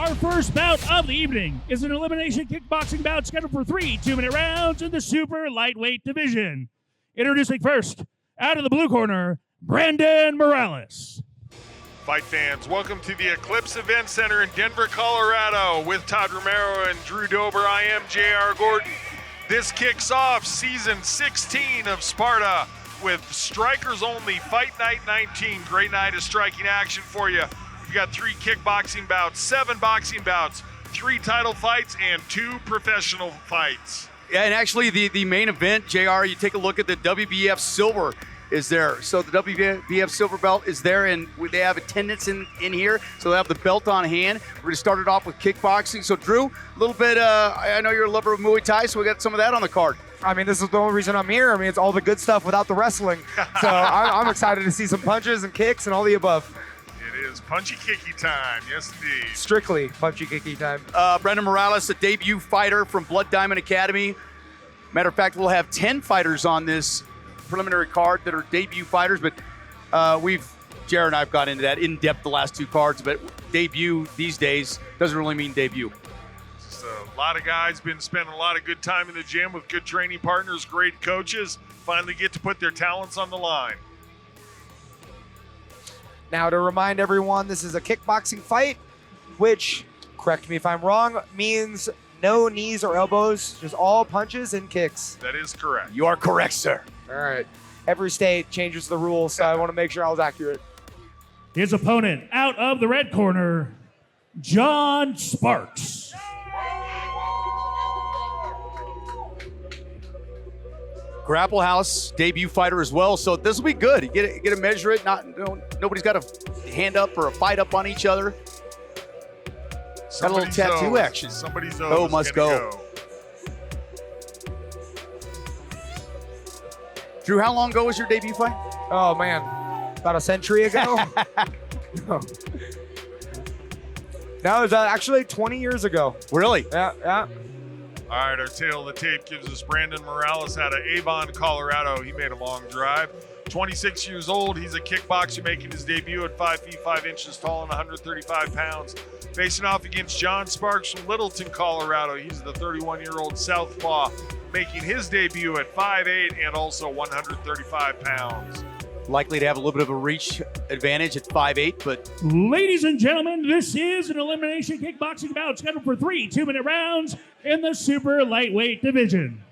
Our first bout of the evening is an elimination kickboxing bout scheduled for 3 2-minute rounds in the super lightweight division. Introducing first, out of the blue corner, Brandon Morales. Fight fans, welcome to the Eclipse Event Center in Denver, Colorado. With Todd Romero and Drew Dober, I am JR Gordon. This kicks off season 16 of Sparta with strikers only, Fight Night 19. Great night of striking action for you. We've got 3 kickboxing bouts, 7 boxing bouts, 3 title fights, and 2 professional fights. Yeah, and actually the main event, JR, you take a look at the WBF Silver is there. So the WBF Silver belt is there, and they have attendance in here, so they have the belt on hand. We're going to start it off with kickboxing. So, Drew, a little bit, I know you're a lover of Muay Thai, so we got some of that on the card. I mean, this is the only reason I'm here. I mean, it's all the good stuff without the wrestling. So I'm excited to see some punches and kicks and all the above. It is punchy kicky time, yes indeed. Strictly punchy kicky time. Brandon Morales, a debut fighter from Blood Diamond Academy. Matter of fact, we'll have 10 fighters on this preliminary card that are debut fighters, but Jared and I have got into that in depth the last 2 cards, but debut these days doesn't really mean debut. Just a lot of guys been spending a lot of good time in the gym with good training partners, great coaches, finally get to put their talents on the line. Now, to remind everyone, this is a kickboxing fight, which, correct me if I'm wrong, means no knees or elbows, just all punches and kicks. That is correct. You are correct, sir. All right. Every state changes the rules, so I want to make sure I was accurate. His opponent, out of the red corner, JON Sparks. Grapple House debut fighter as well, so this will be good. You get to measure it. Nobody's got a hand up or a fight up on each other. Got a little tattoo action. Somebody's must go. Drew, how long ago was your debut fight? Oh, man. About a century ago? No. That was actually 20 years ago. Really? Yeah. All right, our tail of the tape gives us Brandon Morales out of Avon, Colorado. He made a long drive. 26 years old. He's a kickboxer making his debut at 5 feet 5 inches tall and 135 pounds. Facing off against JON Sparks from Littleton, Colorado. He's the 31-year-old southpaw making his debut at 5'8" and also 135 pounds. Likely to have a little bit of a reach advantage at 5'8", but... Ladies and gentlemen, this is an elimination kickboxing bout scheduled for 3 2-minute rounds in the super lightweight division.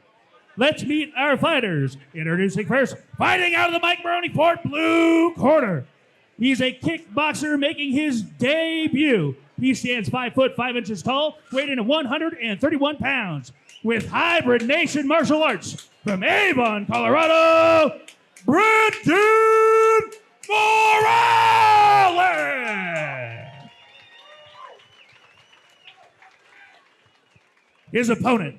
Let's meet our fighters. Introducing first, fighting out of the Mike Maroney Fort blue corner. He's a kickboxer making his debut. He stands 5 foot 5 inches tall, weighing in 131 pounds. With Hybrid Nation Martial Arts from Avon, Colorado, Brandon Morales. His opponent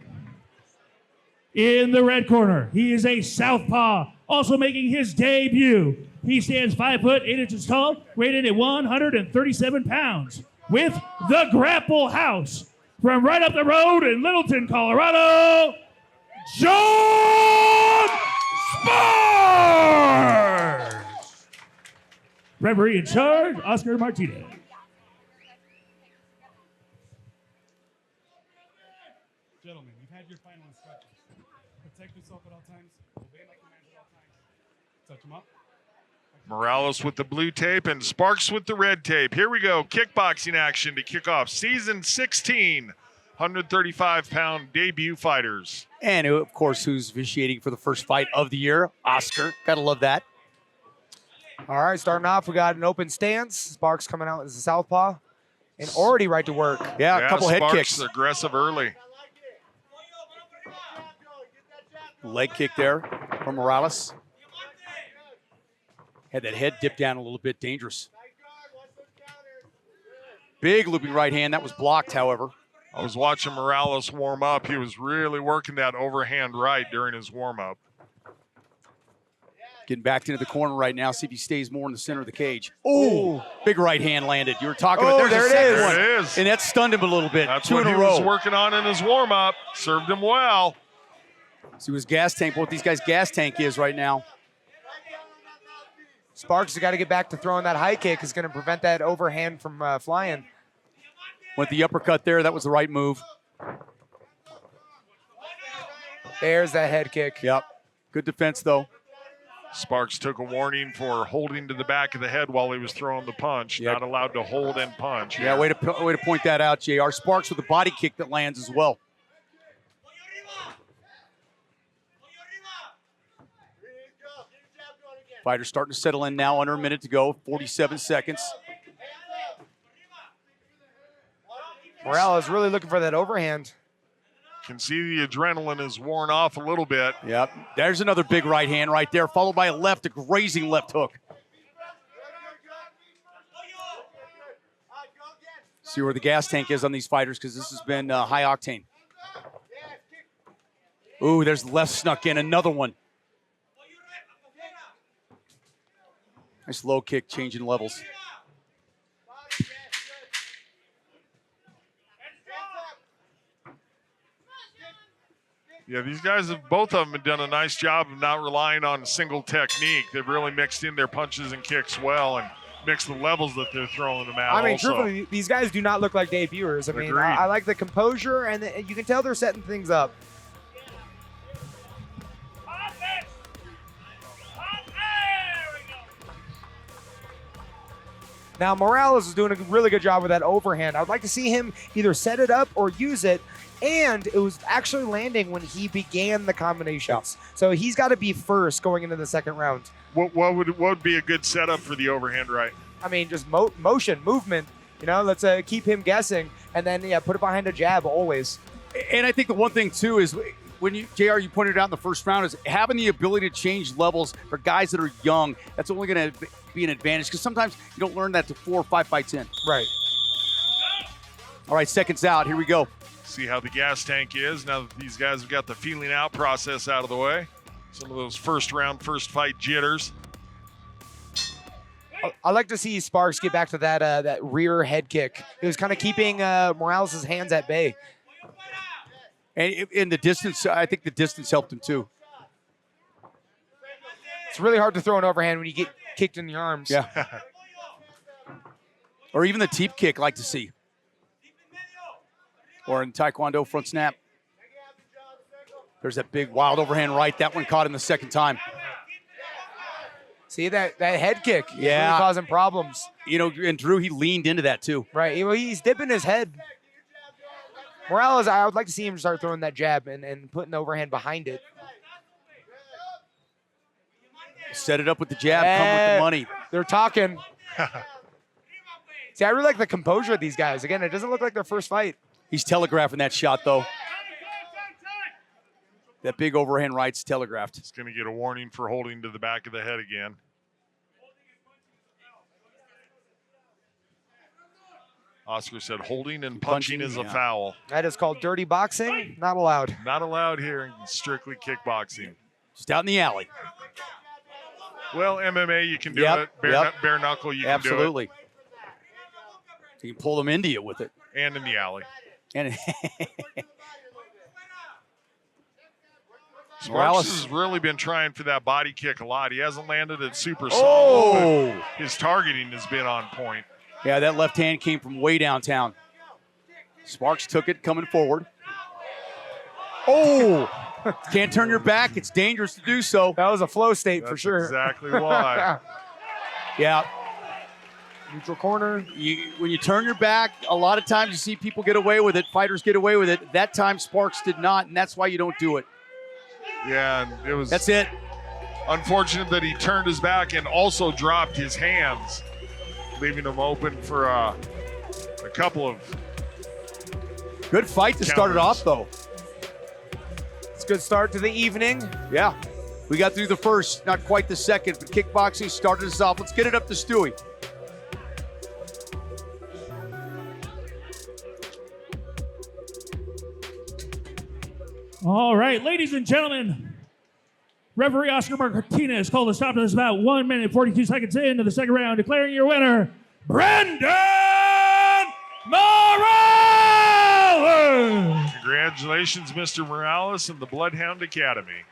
in the red corner, he is a southpaw, also making his debut. He stands 5 foot 8 inches tall, weighted at 137 pounds. With the Grapple House from right up the road in Littleton, Colorado, JON Sparks. Referee in charge, Oscar Martinez. Gentlemen, you've had your final instructions. Protect yourself at all times. Obey my commands at all times. Touch them up. Morales with the blue tape and Sparks with the red tape. Here we go. Kickboxing action to kick off season 16. 135-pound debut fighters. And, of course, who's officiating for the first fight of the year? Oscar. Gotta love that. All right, starting off, we got an open stance. Sparks coming out as a southpaw. And already right to work. Yeah, a couple head Sparks kicks. Aggressive early. Leg kick there from Morales. Had that head dip down a little bit, dangerous. Big looping right hand. That was blocked, however. I was watching Morales warm up. He was really working that overhand right during his warm up. Getting back into the corner right now. See if he stays more in the center of the cage. Oh, big right hand landed. You were talking about. There it is. There it is. And that stunned him a little bit. That's 2 what in he a row. was working on in his warm up. Served him well. See what his gas tank, what these guys' gas tank is right now. Sparks has got to get back to throwing that high kick. Is going to prevent that overhand from flying. With the uppercut there, that was the right move. There's that head kick. Yep. Good defense, though. Sparks took a warning for holding to the back of the head while he was throwing the punch. Yeah. Not allowed to hold and punch. Yeah, way to point that out, JR. Sparks with a body kick that lands as well. Fighter's starting to settle in now, under a minute to go, 47 seconds. Morales really looking for that overhand. Can see the adrenaline is worn off a little bit. Yep. There's another big right hand right there, followed by a grazing left hook. See where the gas tank is on these fighters, because this has been high octane. Ooh, there's the left snuck in, another one. Nice low kick, changing levels. Yeah, these guys both of them have done a nice job of not relying on a single technique. They've really mixed in their punches and kicks well and mixed the levels that they're throwing them at. I mean, also. truthfully, these guys do not look like debuters. I mean, Agreed. I like the composure, and you can tell they're setting things up. Now, Morales is doing a really good job with that overhand. I'd like to see him either set it up or use it, and it was actually landing when he began the combinations. So he's got to be first going into the second round. What would be a good setup for the overhand right? I mean, just motion, movement. You know, let's keep him guessing, and then, yeah, put it behind a jab always. And I think the one thing, too, is when JR, you pointed out in the first round, is having the ability to change levels for guys that are young. That's only going to be an advantage, because sometimes you don't learn that to 4 or 5 fights in. Right. All right, seconds out. Here we go. See how the gas tank is now that these guys have got the feeling out process out of the way. Some of those first fight jitters. I like to see Sparks get back to that rear head kick. It was kind of keeping Morales' hands at bay. And in the distance, I think the distance helped him too. It's really hard to throw an overhand when you get kicked in the arms. Yeah. Or even the teep kick, I like to see. Or in Taekwondo, front snap. There's that big wild overhand right. That one caught him the second time. See that head kick? Yeah. Really causing problems. You know, and Drew, he leaned into that too. Right. Well, he's dipping his head. Morales, I would like to see him start throwing that jab and putting the overhand behind it. Set it up with the jab, come with the money. They're talking. See, I really like the composure of these guys. Again, it doesn't look like their first fight. He's telegraphing that shot, though. That big overhand right's telegraphed. He's going to get a warning for holding to the back of the head again. Oscar said holding and punching is a foul. That is called dirty boxing. Not allowed. Not allowed here in strictly kickboxing. Just out in the alley. Well, MMA, you can do Yep, it. yep. Bare knuckle, you Absolutely. can You can pull them into you with it. do it. And in the alley. And Sparks Morales has really been trying for that body kick a lot. He hasn't landed it super solid. Oh! His targeting has been on point. Yeah, that left hand came from way downtown. Sparks took it coming forward. Oh! Can't turn your back. It's dangerous to do so. That was a flow state That's for sure. exactly why. Yeah. Neutral corner. When you turn your back, a lot of times you see people get away with it. Fighters get away with it. That time Sparks did not, and that's why you don't do it. Yeah, and it was That's it. unfortunate that he turned his back and also dropped his hands, leaving him open for a couple of Good fight to start it off, though. It's a good start to the evening. Yeah. We got through the first, not quite the second, but kickboxing started us off. Let's get it up to Stewie. All right, ladies and gentlemen, referee Oscar Martinez called a stop to this about 1 minute, 42 seconds into the second round, declaring your winner, Brendan Morales! congratulations, Mr. Morales and the Bloodhound Academy.